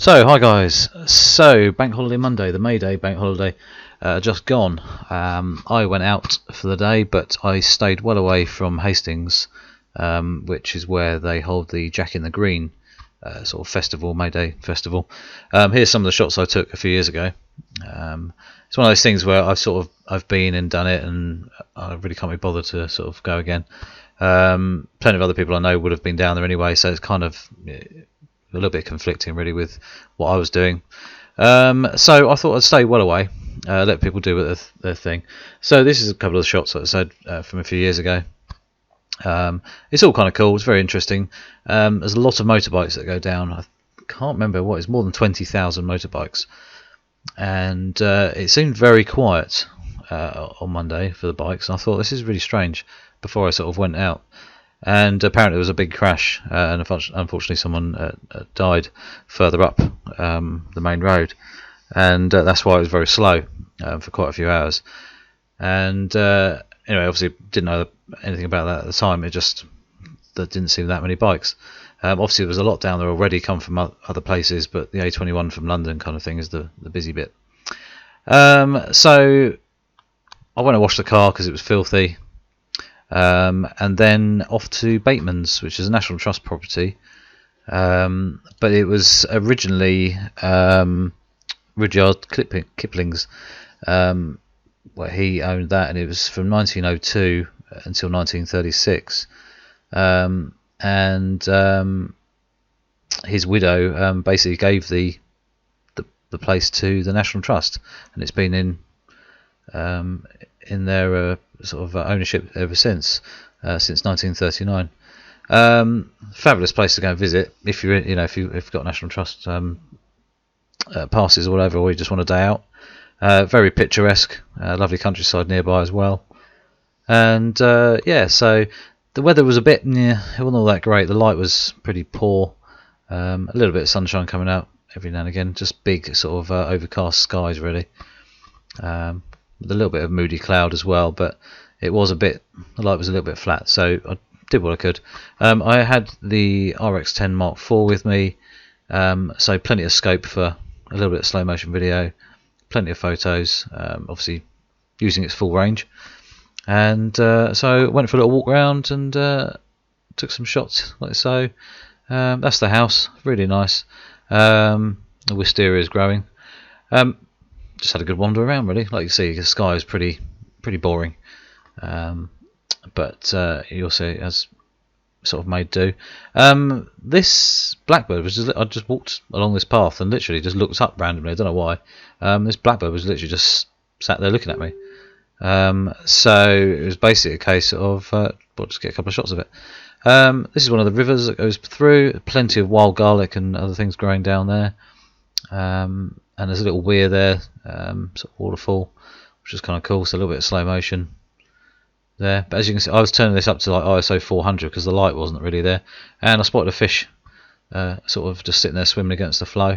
So, hi guys. So, Bank Holiday Monday, the MayDay Bank Holiday, just gone. I went out for the day, but I stayed well away from Hastings, which is where they hold the Jack in the Green sort of festival, MayDay festival. Here's some of the shots I took a few years ago. It's one of those things where I've been and done it, and I really can't be bothered to sort of go again. Plenty of other people I know would have been down there anyway, so it's kind of a little bit conflicting really with what I was doing. So I thought I'd stay well away, let people do their thing. So this is a couple of the shots that I said from a few years ago. It's all kind of cool. It's very interesting. There's a lot of motorbikes that go down. I can't remember what, it's more than 20,000 motorbikes, and it seemed very quiet on Monday for the bikes. And I thought, this is really strange, before I sort of went out. And apparently there was a big crash, and unfortunately someone died further up the main road, and that's why it was very slow for quite a few hours. And anyway, obviously didn't know anything about that at the time. There didn't seem that many bikes. Obviously there was a lot down there already, come from other places, but the A21 from London kind of thing is the busy bit. So I went to wash the car because it was filthy. And then off to Batemans, which is a National Trust property, but it was originally Rudyard Kipling's, where he owned that, and it was from 1902 until 1936, and his widow basically gave the place to the National Trust, and it's been in their sort of ownership ever since 1939. Fabulous place to go and visit if if you've got National Trust passes or whatever, or you just want a day out. Very picturesque, lovely countryside nearby as well. And yeah, so the weather was a bit, it wasn't all that great. The light was pretty poor. A little bit of sunshine coming out every now and again, just big sort of overcast skies really. With a little bit of moody cloud as well, but it was the light was a little bit flat, so I did what I could. I had the Rx10 Mark IV with me, so plenty of scope for a little bit of slow motion video, plenty of photos, obviously using its full range. And so I went for a little walk around and took some shots like so. That's the house, really nice. The wisteria is growing. Just had a good wander around really. Like you see, the sky is pretty boring, but you also has sort of made do. This blackbird was I just walked along this path and literally just looked up randomly. I don't know why. This blackbird was literally just sat there looking at me. So it was basically a case of we'll just get a couple of shots of it. This is one of the rivers that goes through. Plenty of wild garlic and other things growing down there. And there's a little weir there, sort of waterfall, which is kind of cool. So a little bit of slow motion there. But as you can see, I was turning this up to like ISO 400 because the light wasn't really there, and I spotted a fish, sort of just sitting there swimming against the flow,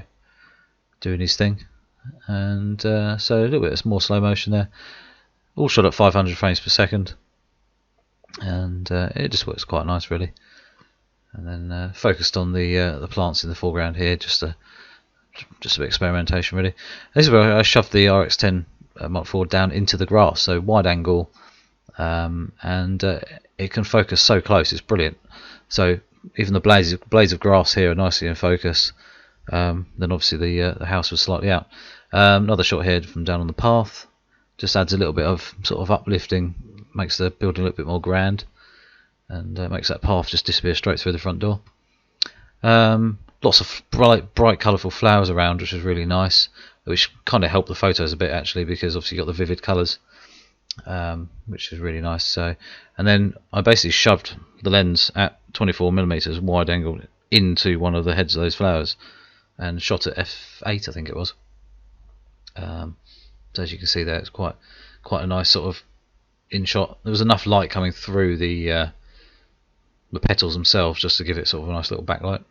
doing his thing. And so a little bit of more slow motion there. All shot at 500 frames per second, and it just works quite nice really. And then focused on the plants in the foreground here, just a bit of experimentation really. This is where I shoved the Rx10 Mark IV down into the grass, so wide angle, and it can focus so close, it's brilliant. So even the blades of grass here are nicely in focus. Then obviously the house was slightly out. Another shot here from down on the path, just adds a little bit of sort of uplifting, makes the building a little bit more grand, and makes that path just disappear straight through the front door. Lots of bright colourful flowers around, which is really nice, which kind of helped the photos a bit actually, because obviously you got the vivid colours, which is really nice. So, and then I basically shoved the lens at 24mm wide angle into one of the heads of those flowers and shot at f8, I think it was. So as you can see there, it's quite a nice sort of in shot. There was enough light coming through the petals themselves just to give it sort of a nice little backlight.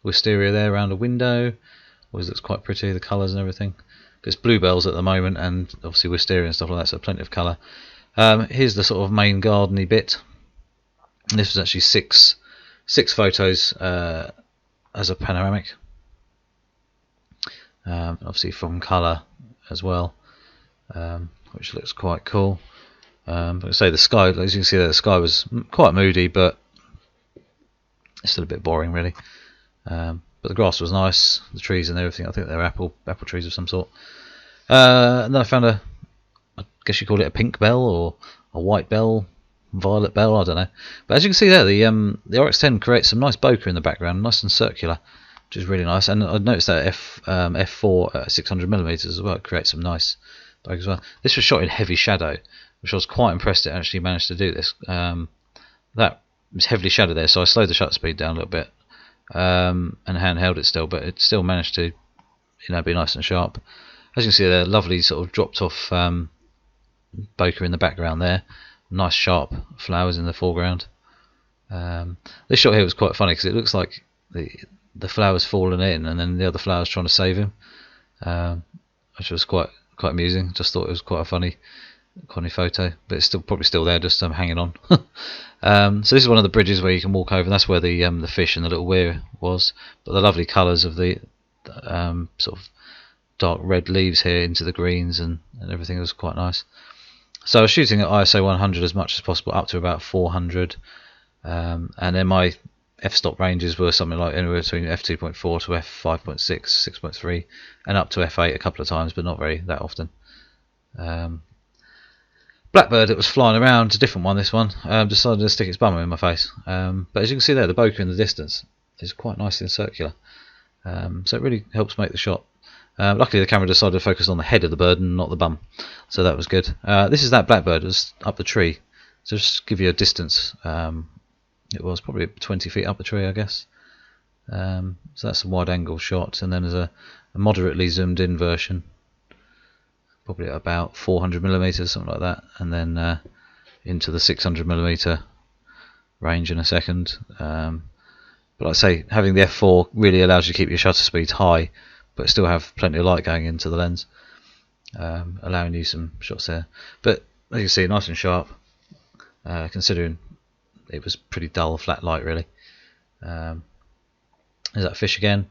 Wisteria there around a window, always looks quite pretty, the colours and everything. There's bluebells at the moment, and obviously wisteria and stuff like that, so plenty of colour. Here's the sort of main gardeny bit. And this was actually six photos as a panoramic, obviously from colour as well, which looks quite cool. Like I say, the sky, as you can see there, the sky was quite moody, but it's still a bit boring really. But the grass was nice, the trees and everything. I think they're apple trees of some sort. And then I found I guess you call it a pink bell or a white bell, violet bell, I don't know. But as you can see there, the RX10 creates some nice bokeh in the background, nice and circular, which is really nice. And I noticed that f4 at 600mm as well creates some nice bokeh as well. This was shot in heavy shadow, which I was quite impressed it actually managed to do this. That was heavily shadowed there, so I slowed the shutter speed down a little bit and handheld it still, but it still managed to, be nice and sharp. As you can see there, lovely sort of dropped off bokeh in the background there, nice sharp flowers in the foreground. This shot here was quite funny because it looks like the flowers fallen in and then the other flowers trying to save him, which was quite amusing. Just thought it was quite a funny photo, but it's probably still there, just hanging on. So this is one of the bridges where you can walk over, and that's where the fish and the little weir was. But the lovely colours of the sort of dark red leaves here into the greens and everything was quite nice. So I was shooting at ISO 100 as much as possible, up to about 400, and then my f-stop ranges were something like anywhere between f2.4 to f5.6, 6.3, and up to f8 a couple of times, but not that often. Blackbird, it was flying around, it's a different one, this one, decided to stick its bum in my face. But as you can see there, the bokeh in the distance is quite nicely circular, so it really helps make the shot. Luckily the camera decided to focus on the head of the bird and not the bum, so that was good. This is that blackbird, it was up the tree, so just to give you a distance, it was probably 20 feet up the tree, I guess. So that's a wide angle shot, and then there's a moderately zoomed in version, probably at about 400mm, something like that, and then into the 600mm range in a second. But like I say, having the f4 really allows you to keep your shutter speeds high, but still have plenty of light going into the lens, allowing you some shots there. But as you can see, nice and sharp, considering it was pretty dull, flat light really. There's that fish again.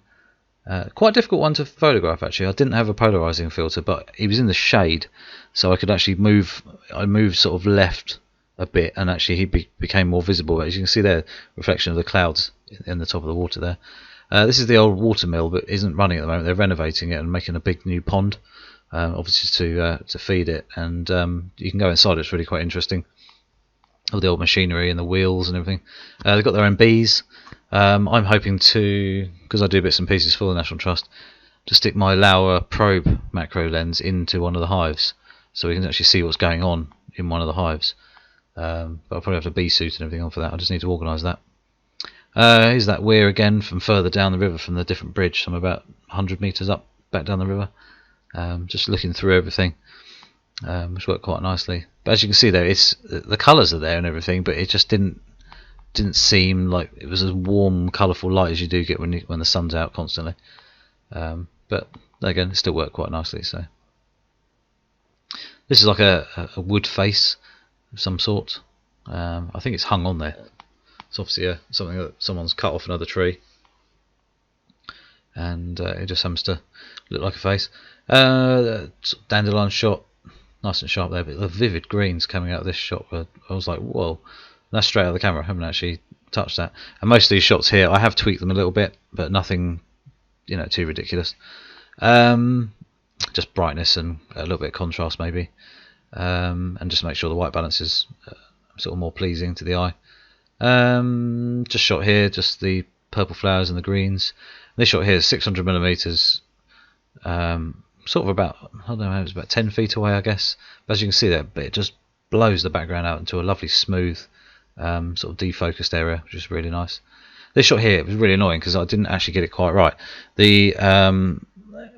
Quite a difficult one to photograph actually. I didn't have a polarizing filter, but he was in the shade, so I could actually move. I moved sort of left a bit, and actually he became more visible. As you can see there, reflection of the clouds in the top of the water there. This is the old water mill, but isn't running at the moment. They're renovating it and making a big new pond, obviously to feed it. And you can go inside. It's really quite interesting. All the old machinery and the wheels and everything. They've got their own bees. I'm hoping to, because I do bits and pieces for the National Trust, to stick my Laowa probe macro lens into one of the hives, so we can actually see what's going on in one of the hives. But I'll probably have a bee suit and everything on for that. I just need to organise that. Here's that weir again from further down the river from the different bridge. So I'm about 100 metres up back down the river, just looking through everything, which worked quite nicely. But as you can see there, it's the colours are there and everything, but it just didn't seem like it was as warm, colourful light as you do get when the sun's out constantly. But again, it still worked quite nicely. So this is like a wood face of some sort. I think it's hung on there. It's obviously something that someone's cut off another tree, and it just happens to look like a face. Dandelion shot, nice and sharp there, but the vivid greens coming out of this shot, I was like, whoa. That's straight out of the camera. I haven't actually touched that. And most of these shots here, I have tweaked them a little bit, but nothing, too ridiculous. Just brightness and a little bit of contrast maybe, and just make sure the white balance is sort of more pleasing to the eye. Just shot here, just the purple flowers and the greens. This shot here is 600mm, sort of about, I don't know, it was about 10 feet away, I guess. But as you can see there, it just blows the background out into a lovely smooth, sort of defocused area, which is really nice. This shot here, it was really annoying because I didn't actually get it quite right. I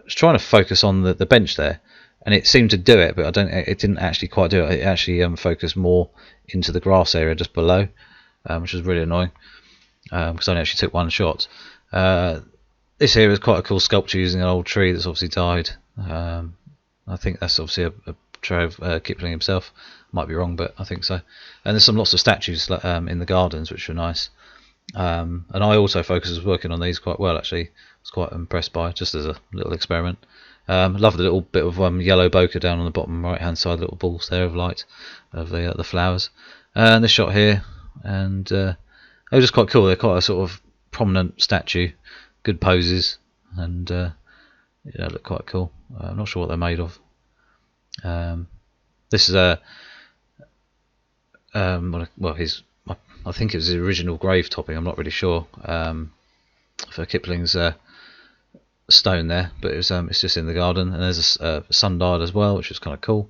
was trying to focus on the bench there, and it seemed to do it, but it didn't actually quite do it. It actually focused more into the grass area just below, which was really annoying because I only actually took one shot. This here is quite a cool sculpture using an old tree that's obviously died. I think that's obviously a tray of Kipling himself. Might be wrong, but I think so. And there's lots of statues in the gardens, which are nice. And I autofocus was working on these quite well actually. I was quite impressed by it, just as a little experiment. Love the little bit of yellow bokeh down on the bottom right hand side, little balls there of light of the flowers. And this shot here, and they were just quite cool. They're quite a sort of prominent statue, good poses, and look quite cool. I'm not sure what they're made of. This is a well, I think it was the original grave topping. I'm not really sure for Kipling's stone there, but it's just in the garden, and there's a sundial as well, which is kind of cool.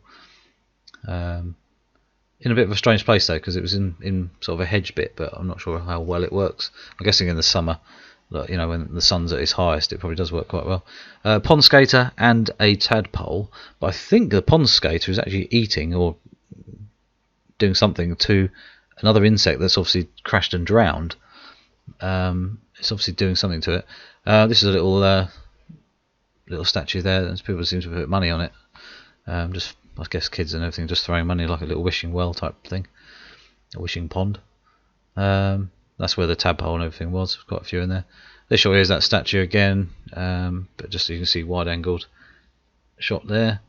In a bit of a strange place though, because it was in sort of a hedge bit, but I'm not sure how well it works. I'm guessing in the summer, when the sun's at its highest, it probably does work quite well. Pond skater and a tadpole, but I think the pond skater is actually eating or doing something to another insect that's obviously crashed and drowned. It's obviously doing something to it. This is a little statue there, and people seem to put money on it. Just, I guess, kids and everything just throwing money, like a little wishing well type thing, a wishing pond. That's where the tadpole and everything was. Quite a few in there. This shot here is that statue again, but just so you can see wide-angled shot there,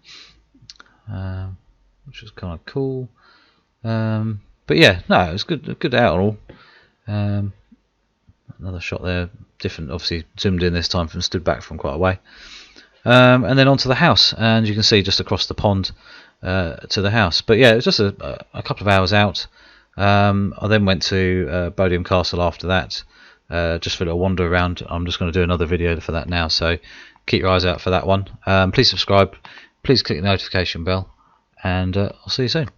which was kind of cool. But yeah, no, it was good out all. Another shot there, different, obviously zoomed in this time from stood back from quite a way. And then onto the house, and you can see just across the pond to the house. But yeah, it was just a couple of hours out. I then went to Bodiam Castle after that, just for a little wander around. I'm just going to do another video for that now, so keep your eyes out for that one. Please subscribe, please click the notification bell, and I'll see you soon.